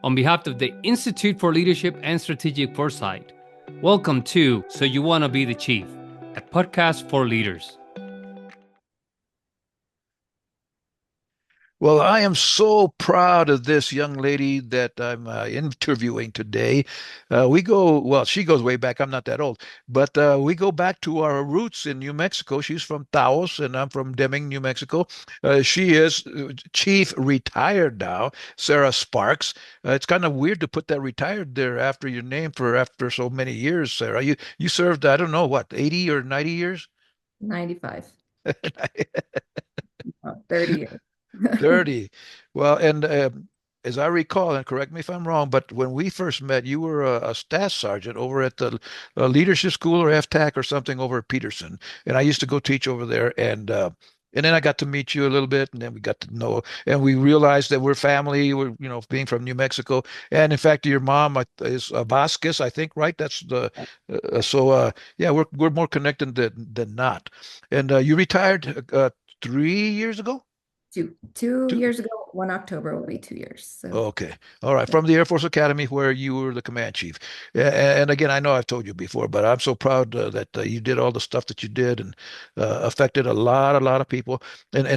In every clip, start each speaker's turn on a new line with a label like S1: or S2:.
S1: on behalf of the Institute for Leadership and Strategic Foresight. Welcome to So You Want to Be the Chief, a podcast for leaders.
S2: Well, I am so proud of this young lady that I'm interviewing today. Well, she goes way back. I'm not that old, but we go back to our roots in New Mexico. She's from Taos, and I'm from Deming, New Mexico. She is chief retired now, Sarah Sparks. It's kind of weird to put that retired there after your name for after so many years, Sarah. You served, I don't know, what, 80 or 90 years?
S3: 95, 30 years.
S2: 30. Well, and as I recall, and correct me if I'm wrong, but when we first met, you were a staff sergeant over at the leadership school or FTAC or something over at Peterson. And I used to go teach over there. And then I got to meet you a little bit, and then we got to know, and we realized that we're family. We're, being from New Mexico. And in fact, your mom is Vasquez, I think, right? That's the yeah, we're more connected than not. And you retired 3 years ago?
S3: Two years ago, 1 October will be 2 years. So
S2: Okay. All right.
S3: yeah.
S2: From the Air Force Academy where you were the command chief. And again, I know I've told you before, but I'm so proud that you did all the stuff that you did and affected a lot of people. And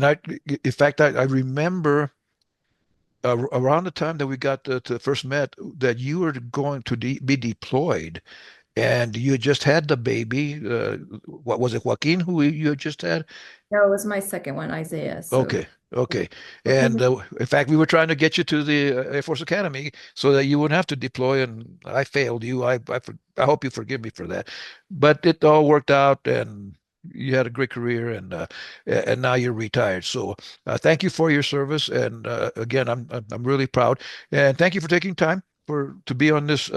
S2: in fact, I remember around the time that we got to first met that you were going to be deployed and you had just had the baby. What was it, Joaquin, who you had just had?
S3: That was my second one, Isaiah. So
S2: Okay, okay.
S3: because
S2: And in fact, we were trying to get you to the Air Force Academy so that you wouldn't have to deploy, and I failed you. I hope you forgive me for that. But it all worked out, and you had a great career, and now you're retired. So thank you for your service, and again, I'm really proud, and thank you for taking time to be on this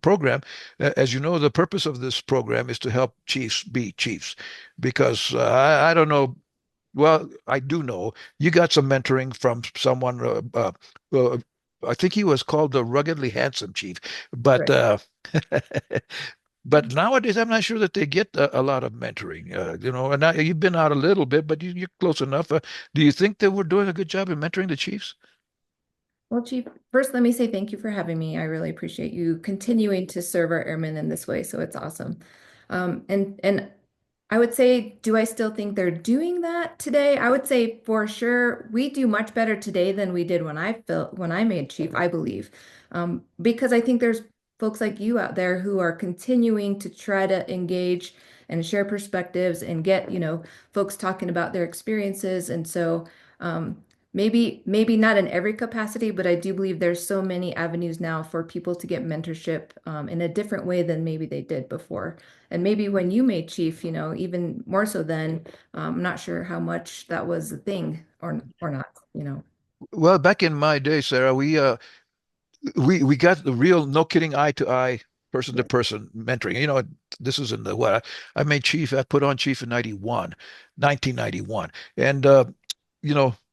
S2: program. As you know, the purpose of this program is to help chiefs be chiefs, because I don't know. Well, I do know you got some mentoring from someone. Uh, I think he was called the ruggedly handsome chief, but
S3: right.
S2: but nowadays I'm not sure that they get a lot of mentoring. And now you've been out a little bit, but you're close enough. Do you think that we're doing a good job in mentoring the chiefs?
S3: Well, Chief, first, let me say thank you for having me. I really appreciate you continuing to serve our airmen in this way. So it's awesome. And I would say, do I still think they're doing that today? I would say for sure we do much better today than we did when I made chief, I believe. Because I think there's folks like you out there who are continuing to try to engage and share perspectives and get, folks talking about their experiences. And so maybe not in every capacity, but I do believe there's so many avenues now for people to get mentorship in a different way than maybe they did before. And maybe when you made chief, even more so then, I'm not sure how much that was a thing or not.
S2: Well, back in my day, Sarah, we got the real, no kidding, eye to eye, person to
S3: Yeah.
S2: person mentoring. This is in the what I made chief. I put on chief in 1991, and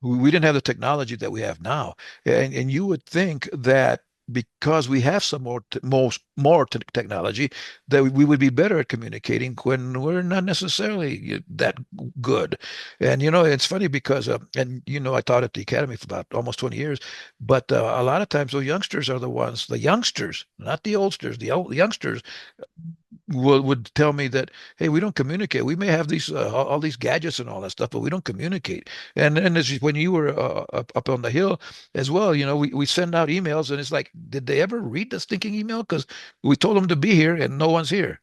S2: we didn't have the technology that we have now, and you would think that because we have some more technology that we would be better at communicating when we're not necessarily that good. And it's funny because and I taught at the academy for about almost 20 years, but a lot of times those youngsters are the youngsters, not the oldsters, the youngsters would tell me that, hey, we don't communicate. We may have these all these gadgets and all that stuff, but we don't communicate. And as when you were up on the hill as well, we send out emails, and it's like, did they ever read the stinking email? Because we told them to be here, and no one's here.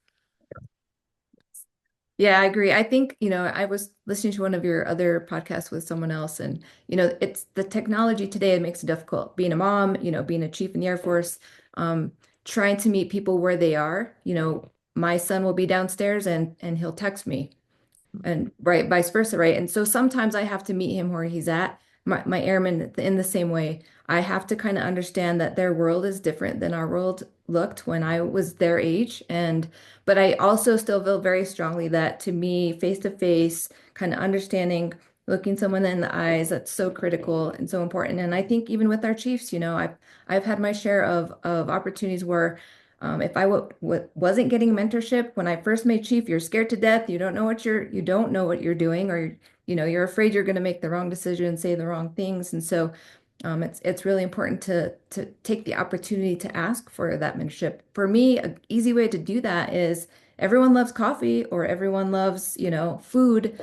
S3: Yeah, I agree. I think, I was listening to one of your other podcasts with someone else, and, it's the technology today that makes it difficult. Being a mom, being a chief in the Air Force, um, trying to meet people where they are. My son will be downstairs and he'll text me and right, vice versa, right? And so sometimes I have to meet him where he's at. My airmen in the same way. I have to kind of understand that their world is different than our world looked when I was their age. But I also still feel very strongly that to me, face to face, kind of understanding, looking someone in the eyes, that's so critical and so important. And I think even with our chiefs, I've had my share of opportunities where if I wasn't getting mentorship when I first made chief, you're scared to death. You don't know what you're doing, or you're afraid you're going to make the wrong decision, say the wrong things. And so It's really important to take the opportunity to ask for that mentorship. For me, an easy way to do that is everyone loves coffee or everyone loves, food.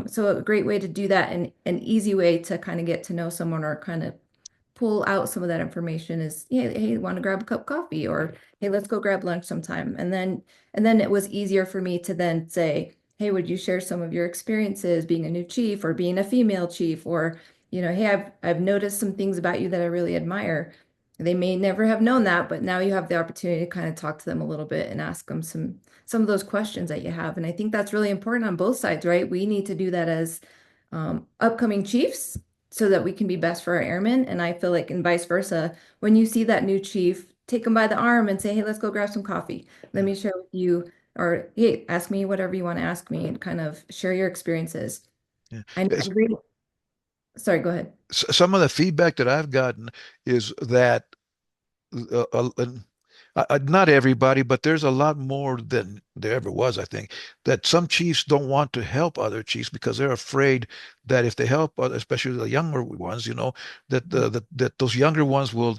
S3: So a great way to do that and an easy way to kind of get to know someone or kind of pull out some of that information is, yeah, hey, want to grab a cup of coffee or hey, let's go grab lunch sometime. And then it was easier for me to then say, hey, would you share some of your experiences being a new chief or being a female chief or hey, I've noticed some things about you that I really admire. They may never have known that, but now you have the opportunity to kind of talk to them a little bit and ask them some of those questions that you have. And I think that's really important on both sides, right? We need to do that as upcoming chiefs so that we can be best for our airmen. And I feel like, and vice versa, when you see that new chief, take them by the arm and say, hey, let's go grab some coffee. Let me share with you, or hey, ask me whatever you want to ask me and kind of share your experiences.
S2: Yeah.
S3: I really, sorry, go ahead.
S2: Some of the feedback that I've gotten is that not everybody, but there's a lot more than there ever was, I think, that some chiefs don't want to help other chiefs because they're afraid that if they help, especially the younger ones, that those younger ones will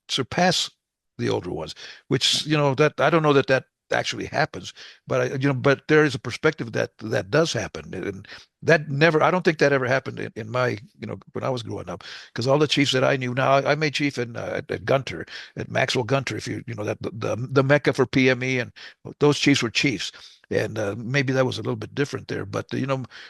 S2: surpass the older ones, which, that I don't know that that actually happens, but but there is a perspective that that does happen. And that never, I don't think that ever happened in my, when I was growing up, because all the chiefs that I knew, now I made chief at Gunter, at Maxwell Gunter, if you know that the Mecca for PME, and those chiefs were chiefs. And maybe that was a little bit different there, but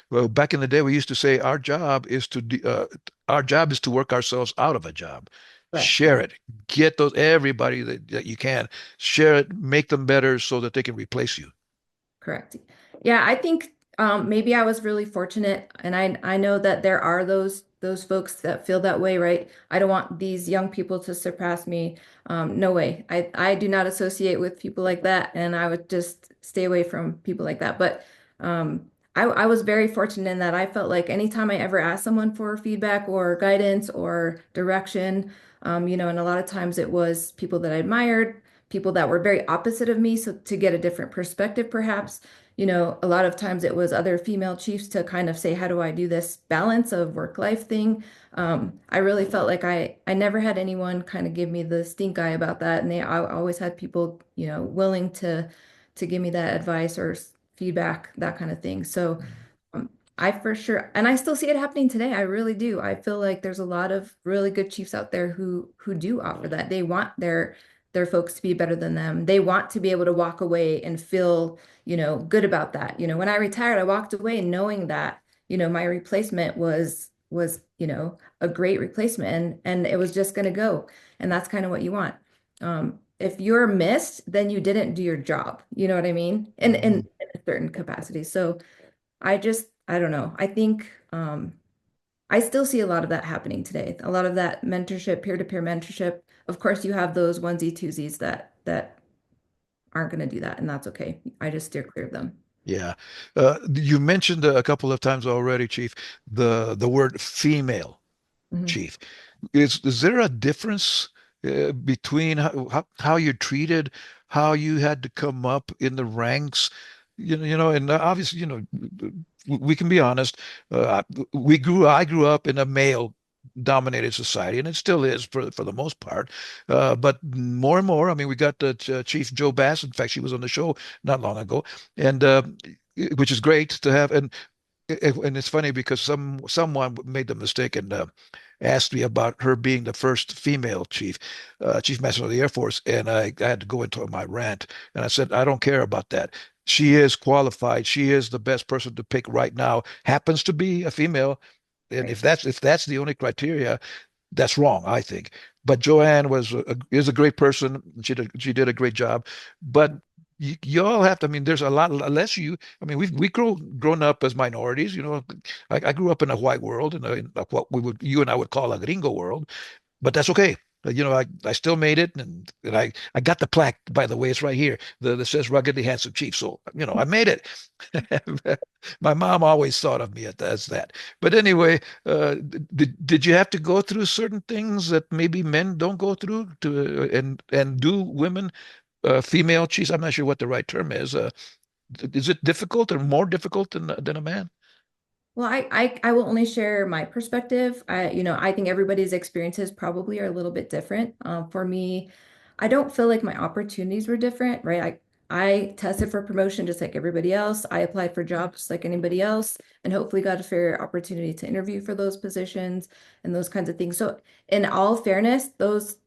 S2: well, back in the day, we used to say our job is to work ourselves out of a job.
S3: Correct.
S2: Share it, get those everybody that you can share it, make them better so that they can replace you.
S3: Correct. Yeah, I think maybe I was really fortunate, and I know that there are those folks that feel that way, right? I don't want these young people to surpass me. No way. I do not associate with people like that, and I would just stay away from people like that. But I was very fortunate in that I felt like anytime I ever asked someone for feedback or guidance or direction, and a lot of times it was people that I admired, people that were very opposite of me. So to get a different perspective, perhaps, a lot of times it was other female chiefs to kind of say, how do I do this balance of work-life thing? I really felt like I never had anyone kind of give me the stink eye about that. And I always had people, willing to give me that advice or feedback, that kind of thing. So um, I for sure, and I still see it happening today. I really do. I feel like there's a lot of really good chiefs out there who do offer that. They want their folks to be better than them. They want to be able to walk away and feel, good about that. When I retired, I walked away knowing that, my replacement was, a great replacement and it was just going to go. And that's kind of what you want. If you're missed, then you didn't do your job. You know what I mean? In a certain capacity. So I don't know. I think I still see a lot of that happening today. A lot of that mentorship, peer-to-peer mentorship. Of course, you have those onesie twosies that aren't going to do that, and that's okay. I just steer clear of them.
S2: Yeah. You mentioned a couple of times already, Chief, the word female
S3: Mhm.
S2: chief. Is there a difference between how you're treated, how you had to come up in the ranks? And obviously, we can be honest. I grew up in a male dominated society, and it still is for the most part. But more and more, I mean, we got the Chief Joe Bass. In fact, she was on the show not long ago, and which is great to have. And it's funny because someone made the mistake and asked me about her being the first female chief master of the Air Force, and I had to go into my rant, and I said I don't care about that. She is qualified. She is the best person to pick right now. Happens to be a female, and
S3: Right.
S2: if that's the only criteria, that's wrong, I think. But Joanne is a great person. She did a great job. But you all have to. I mean, there's a lot unless you. I mean, we grown up as minorities. I grew up in a white world, in what you and I would call a gringo world, but that's okay. I still made it, and I got the plaque, by the way. It's right here, that says ruggedly handsome chief. So I made it. My mom always thought of me as that. But anyway, did you have to go through certain things that maybe men don't go through to and do women, female chiefs? I'm not sure what the right term is. Is it difficult or more difficult than a man?
S3: Well, I will only share my perspective. I think everybody's experiences probably are a little bit different. For me, I don't feel like my opportunities were different, right? I tested for promotion just like everybody else. I applied for jobs just like anybody else, and hopefully got a fair opportunity to interview for those positions and those kinds of things. So, in all fairness,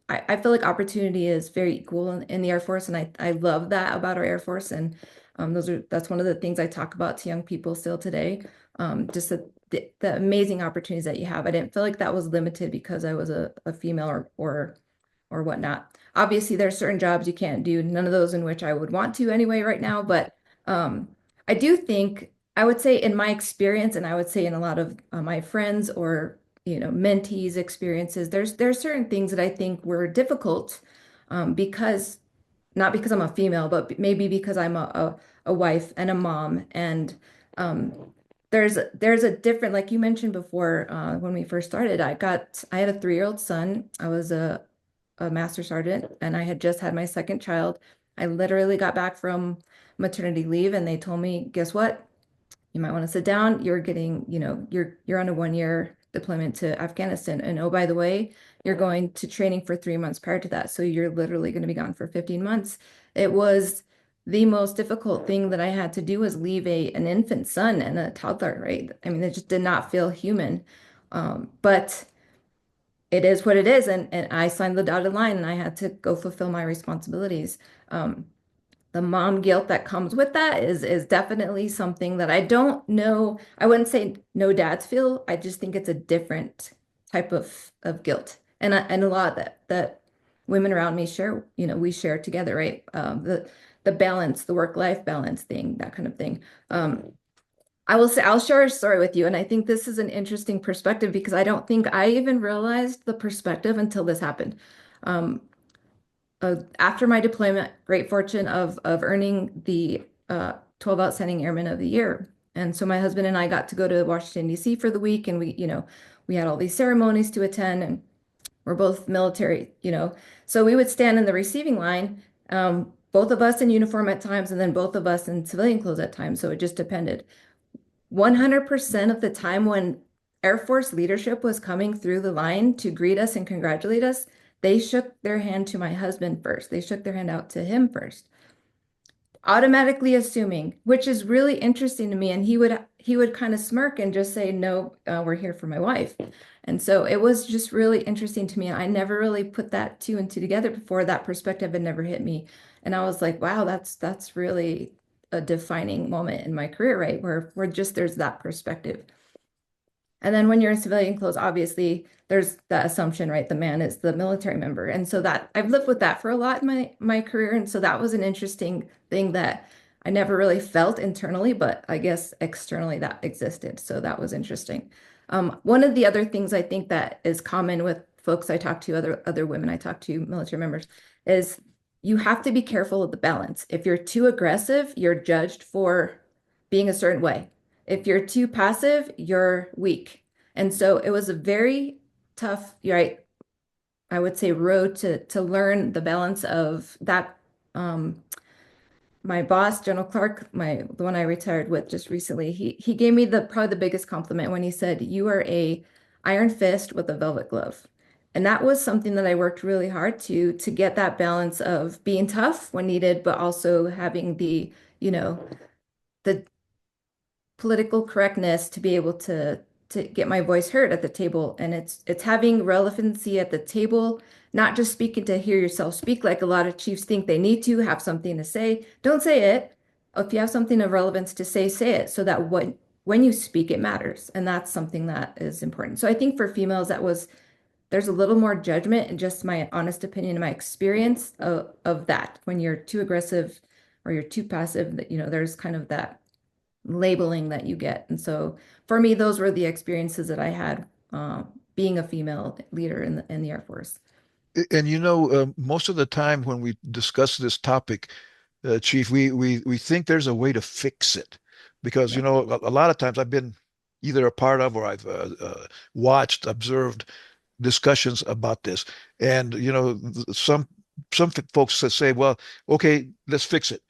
S3: I feel like opportunity is very equal in the Air Force, and I love that about our Air Force. And that's one of the things I talk about to young people still today, just the amazing opportunities that you have. I didn't feel like that was limited because I was a female or whatnot. Obviously, there's certain jobs you can't do, none of those in which I would want to anyway right now. But I do think I would say in my experience, and I would say in a lot of my friends or mentees' experiences, there's certain things that I think were difficult because not because I'm a female, but maybe because I'm a wife and a mom. And um, there's a different, like you mentioned before, when we first started, I had a 3-year-old son. I was a master sergeant, and I had just had my second child. I literally got back from maternity leave, and they told me, guess what? You might want to sit down. You're getting, you're on a 1-year deployment to Afghanistan. And oh, by the way, you're going to training for 3 months prior to that. So you're literally going to be gone for 15 months. It was the most difficult thing that I had to do was leave an infant son and a toddler, right? I mean, it just did not feel human. But it is what it is. And I signed the dotted line and I had to go fulfill my responsibilities. Um, the mom guilt that comes with that is definitely something that I don't know. I wouldn't say no dads feel. I just think it's a different type of guilt, and a lot that women around me share. We share together, right? The balance, the work-life balance thing, that kind of thing. I will say I'll share a story with you, and I think this is an interesting perspective because I don't think I even realized the perspective until this happened. Um, After my deployment, great fortune of earning the 12 Outstanding Airmen of the Year. And so my husband and I got to go to Washington, D.C. for the week, and we had all these ceremonies to attend, and we're both military, So we would stand in the receiving line, both of us in uniform at times, and then both of us in civilian clothes at times. So it just depended. 100% of the time when Air Force leadership was coming through the line to greet us and congratulate us, they shook their hand to my husband first. They shook their hand out to him first, automatically assuming, which is really interesting to me. And he would kind of smirk and just say, "No, we're here for my wife." And so it was just really interesting to me. I never really put that two and two together before. That perspective had never hit me, and I was like, "Wow, that's really a defining moment in my career, right? Where just there's that perspective." And then when you're in civilian clothes, obviously there's that assumption, right? The man is the military member. And so that I've lived with that for a lot in my career. And so that was an interesting thing that I never really felt internally, but I guess externally that existed. So that was interesting. One of the other things I think that is common with folks I talk to, other women I talk to, military members, is you have to be careful of the balance. If you're too aggressive, you're judged for being a certain way. If you're too passive, you're weak. And so it was a very tough, right? I would say road to learn the balance of that. My boss, General Clark, the one I retired with just recently, he gave me probably the biggest compliment when he said, "You are a iron fist with a velvet glove." And that was something that I worked really hard to get that balance of being tough when needed, but also having the political correctness to be able to get my voice heard at the table. And it's having relevancy at the table, not just speaking to hear yourself speak like a lot of chiefs think they need to have something to say. Don't say it. If you have something of relevance to say it so that when you speak, it matters. And that's something that is important. So I think for females, there's a little more judgment and just my honest opinion and my experience of that. When you're too aggressive or you're too passive, that there's kind of that labeling that you get. And so for me, those were the experiences that I had being a female leader in the Air Force.
S2: And most of the time when we discuss this topic, Chief, we think there's a way to fix it because
S3: Yeah.
S2: a lot of times I've been either a part of or I've watched, observed discussions about this, and some folks say, "Well, okay, let's fix it."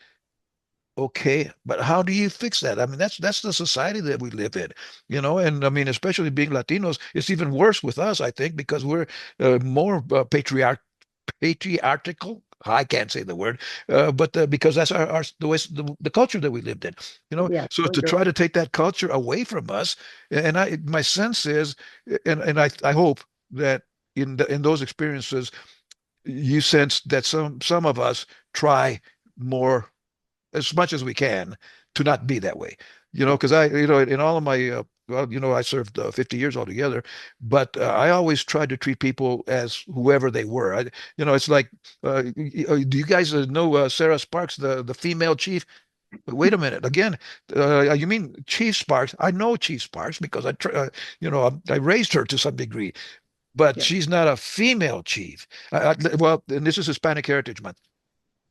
S2: Okay, but how do you fix that? I mean, that's the society that we live in, and I mean, especially being Latinos, it's even worse with us, I think, because we're more patriarchal. I can't say the word, but because that's our the way the culture that we lived in,
S3: Yeah,
S2: So
S3: totally
S2: to
S3: agree.
S2: try to take that culture away from us, and my sense is, and I hope that in those experiences, you sense that some of us try more as much as we can to not be that way. Because in all of my, well, I served 50 years altogether, but I always tried to treat people as whoever they were. It's like, do you guys know Sarah Sparks, the female chief? Wait a minute. Again, you mean Chief Sparks? I know Chief Sparks because I raised her to some degree, but
S3: Yeah.
S2: she's not a female chief. Well, and this is Hispanic Heritage Month.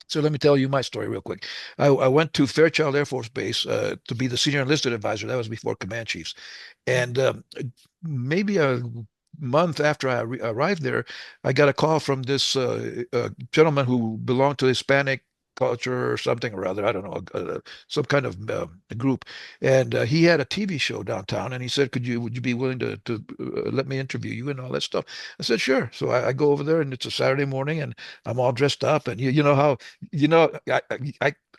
S2: So let me tell you my story real quick. I went to Fairchild Air Force Base to be the senior enlisted advisor. That was before command chiefs. And maybe a month after I arrived there, I got a call from this gentleman who belonged to Hispanic culture or something or other. I don't know, some kind of group. And he had a TV show downtown, and he said, would you be willing to let me interview you and all that stuff? I said, sure. So I go over there, and it's a Saturday morning, and I'm all dressed up, and you know how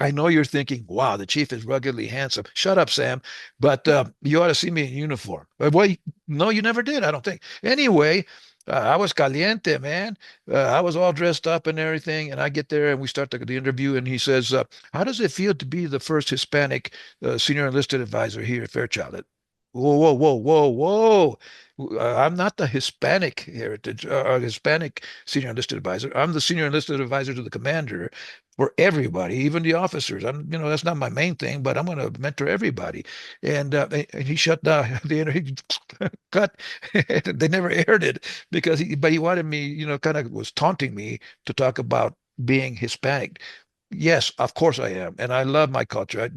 S2: I know you're thinking, wow, the chief is ruggedly handsome. Shut up, Sam. But you ought to see me in uniform. Well, no, you never did, I don't think. Anyway, I was caliente, man. I was all dressed up and everything. And I get there and we start the interview. And he says, how does it feel to be the first Hispanic senior enlisted advisor here at Fairchild? Whoa, whoa, whoa, whoa, whoa. I'm not the Hispanic senior enlisted advisor. I'm the senior enlisted advisor to the commander for everybody, even the officers. That's not my main thing, but I'm going to mentor everybody. And he shut down the interview, cut. They never aired it because but he wanted me, kind of was taunting me to talk about being Hispanic. Yes, of course I am, and I love my culture.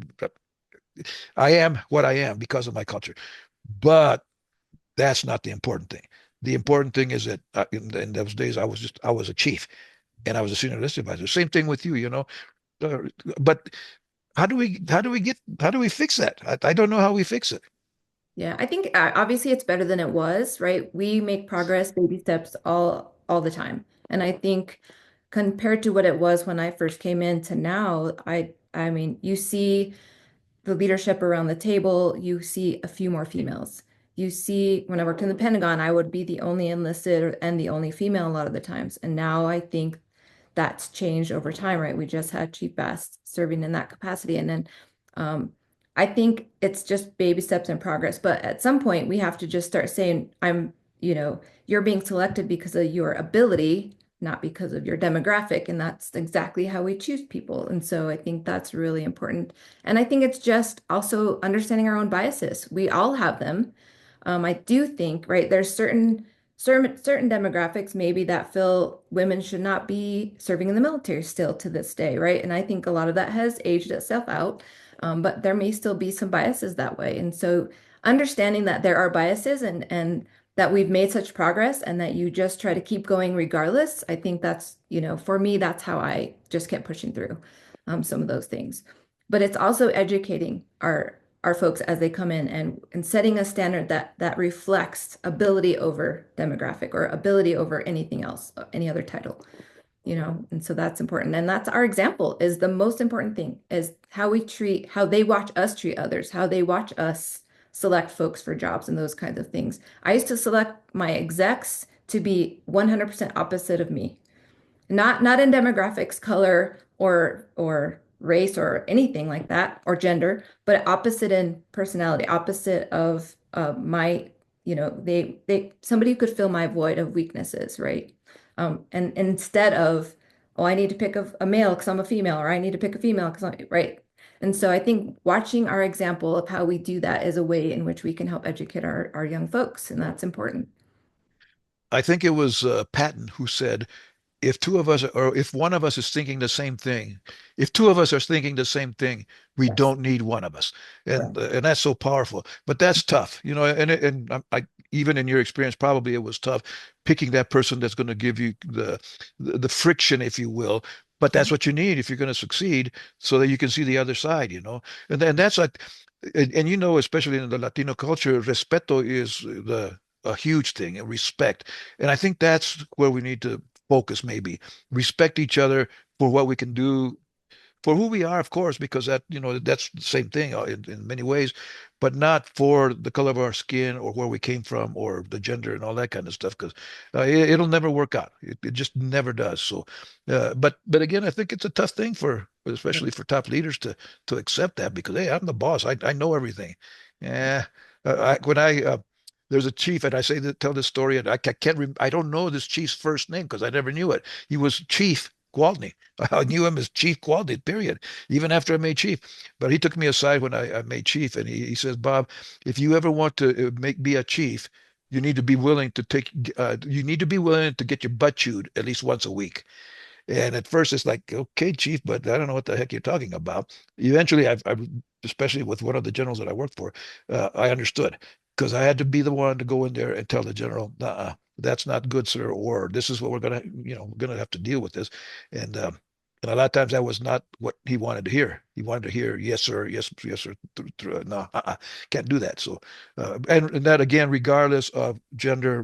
S2: I am what I am because of my culture, but that's not the important thing. The important thing is that in those days I was a chief and I was a senior list advisor. Same thing with you, Uh, but how do we fix that? I don't know how we fix it.
S3: Yeah, I think obviously it's better than it was, right? We make progress, baby steps all the time. And I think compared to what it was when I first came in to now, I mean, you see the leadership around the table, you see a few more females. You see, when I worked in the Pentagon, I would be the only enlisted and the only female a lot of the times. And now I think that's changed over time, right? We just had Chief Bass serving in that capacity. And then I think it's just baby steps in progress. But at some point, we have to just start saying, you're being selected because of your ability, not because of your demographic. And that's exactly how we choose people. And so I think that's really important. And I think it's just also understanding our own biases. We all have them. I do think, right, there's certain demographics maybe that feel women should not be serving in the military still to this day, right? And I think a lot of that has aged itself out, but there may still be some biases that way. And so understanding that there are biases and that we've made such progress and that you just try to keep going regardless, I think that's, for me, that's how I just kept pushing through some of those things. But it's also educating our folks as they come in and setting a standard that reflects ability over demographic or ability over anything else, any other title, and so that's important. And that's our example is the most important thing is how they watch us treat others, how they watch us select folks for jobs and those kinds of things. I used to select my execs to be 100% opposite of me, not in demographics, color, or race or anything like that, or gender, but opposite in personality, opposite of my, they somebody who could fill my void of weaknesses, right? And instead of, oh, I need to pick a male because I'm a female, or I need to pick a female because I'm right. And so I think watching our example of how we do that is a way in which we can help educate our young folks, and that's important.
S2: I think it was Patton who said, if two of us or if one of us is thinking the same thing, if two of us are thinking the same thing, we
S3: Yes.
S2: don't need one of us,
S3: Correct.
S2: and that's so powerful. But that's tough, and even in your experience, probably it was tough picking that person that's going to give you the friction, if you will. But that's what you need if you're going to succeed, so that you can see the other side, And then that's like, and especially in the Latino culture, respeto is the a huge thing, and respect. And I think that's where we need to focus, maybe respect each other for what we can do, for who we are, of course, because that's the same thing in many ways, but not for the color of our skin or where we came from or the gender and all that kind of stuff, because it'll never work out. It just never does. So, but again, I think it's a tough thing especially for top leaders to accept that, because hey, I'm the boss. I know everything. Yeah, when I there's a chief, and I tell this story, and I don't know this chief's first name because I never knew it. He was Chief Gwaltney. I knew him as Chief Gwaltney, period, even after I made chief. But he took me aside when I made chief, and he says, Bob, if you ever want to be a chief, you need to be willing to get your butt chewed at least once a week. And at first it's like, okay, chief, but I don't know what the heck you're talking about. Eventually, especially with one of the generals that I worked for, I understood, because I had to be the one to go in there and tell the general, that's not good, sir, or this is what we're gonna have to deal with this. And a lot of times that was not what he wanted to hear. He wanted to hear, yes, sir, yes, sir. No, can't do that. So, and that again, regardless of gender,